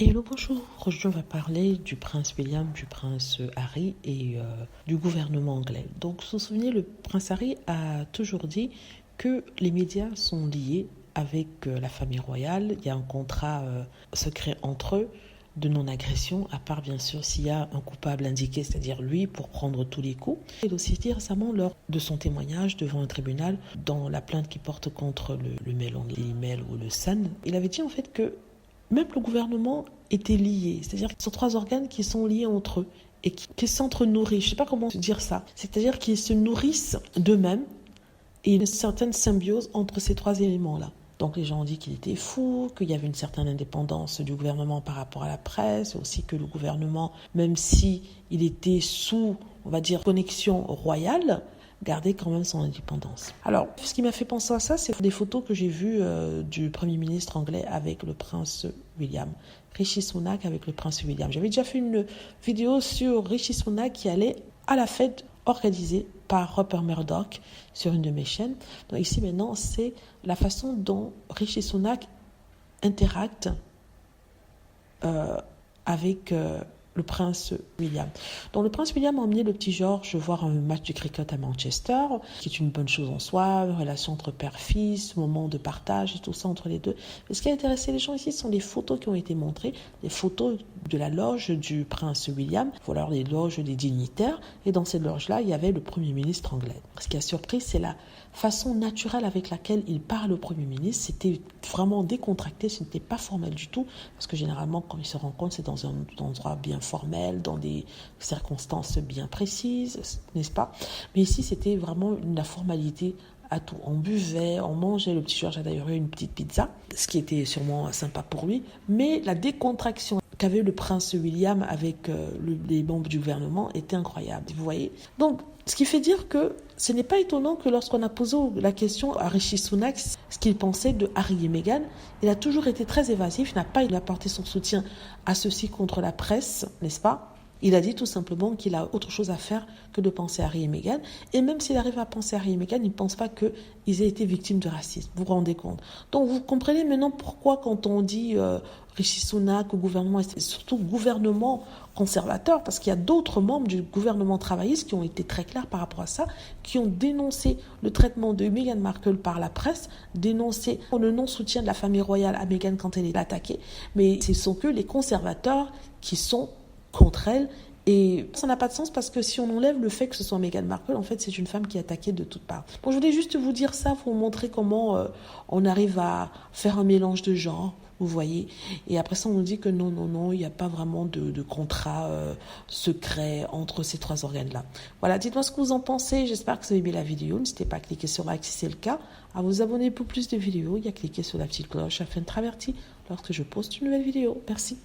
Hello, bonjour. Aujourd'hui, on va parler du prince William, du prince Harry et du gouvernement anglais. Donc, vous vous souvenez, le prince Harry a toujours dit que les médias sont liés avec la famille royale. Il y a un contrat secret entre eux de non-agression, à part bien sûr s'il y a un coupable indiqué, c'est-à-dire lui, pour prendre tous les coups. Il a aussi dit récemment, lors de son témoignage devant un tribunal, dans la plainte qu'il porte contre le Mail on Mail ou le Sun, il avait dit en fait que même le gouvernement était lié. C'est-à-dire que ce sont trois organes qui sont liés entre eux et qui s'entre-nourrissent. Je ne sais pas comment dire ça. C'est-à-dire qu'ils se nourrissent d'eux-mêmes et une certaine symbiose entre ces trois éléments-là. Donc les gens ont dit qu'il était fou, qu'il y avait une certaine indépendance du gouvernement par rapport à la presse, aussi que le gouvernement, même si il était sous, on va dire, connexion royale, garder quand même son indépendance. Alors, ce qui m'a fait penser à ça, c'est des photos que j'ai vues du Premier ministre anglais avec le prince William. Rishi Sunak avec le prince William. J'avais déjà fait une vidéo sur Rishi Sunak qui allait à la fête organisée par Rupert Murdoch sur une de mes chaînes. Donc ici maintenant, c'est la façon dont Rishi Sunak interacte avec le prince William. Donc le prince William a emmené le petit George voir un match de cricket à Manchester, qui est une bonne chose en soi, une relation entre père-fils, moment de partage et tout ça entre les deux. Mais ce qui a intéressé les gens ici, ce sont les photos qui ont été montrées, les photos de la loge du prince William, voilà les loges des dignitaires, et dans cette loge-là, il y avait le Premier ministre anglais. Ce qui a surpris, c'est la façon naturelle avec laquelle il parle au Premier ministre. C'était vraiment décontracté, ce n'était pas formel du tout, parce que généralement, quand ils se rencontrent, c'est dans un endroit bien formel, dans des circonstances bien précises, n'est-ce pas? Mais ici, c'était vraiment la formalité à tout. On buvait, on mangeait. Le petit George a d'ailleurs eu une petite pizza, ce qui était sûrement sympa pour lui. Mais la décontraction qu'avait le prince William avec les membres du gouvernement était incroyable, vous voyez. Donc, ce qui fait dire que ce n'est pas étonnant que lorsqu'on a posé la question à Rishi Sunak, ce qu'il pensait de Harry et Meghan, il a toujours été très évasif, il n'a pas apporté son soutien à ceux-ci contre la presse, n'est-ce pas? Il a dit tout simplement qu'il a autre chose à faire que de penser à Harry et Meghan. Et même s'il arrive à penser à Harry et Meghan, il ne pense pas qu'ils aient été victimes de racisme. Vous vous rendez compte? Donc vous comprenez maintenant pourquoi quand on dit Rishi Sunak au gouvernement, et surtout gouvernement conservateur, parce qu'il y a d'autres membres du gouvernement travailliste qui ont été très clairs par rapport à ça, qui ont dénoncé le traitement de Meghan Markle par la presse, dénoncé le non-soutien de la famille royale à Meghan quand elle est attaquée. Mais ce sont que les conservateurs qui sont contre elle, et ça n'a pas de sens parce que si on enlève le fait que ce soit Meghan Markle, en fait c'est une femme qui est attaquée de toutes parts. Bon, je voulais juste vous dire ça pour vous montrer comment on arrive à faire un mélange de genres, vous voyez, et après ça on nous dit que non, il n'y a pas vraiment de contrat secret entre ces trois organes-là. Voilà, dites-moi ce que vous en pensez, j'espère que vous avez aimé la vidéo, n'hésitez pas à cliquer sur like si c'est le cas, à vous abonner pour plus de vidéos, et à cliquer sur la petite cloche afin d'être averti lorsque je poste une nouvelle vidéo. Merci.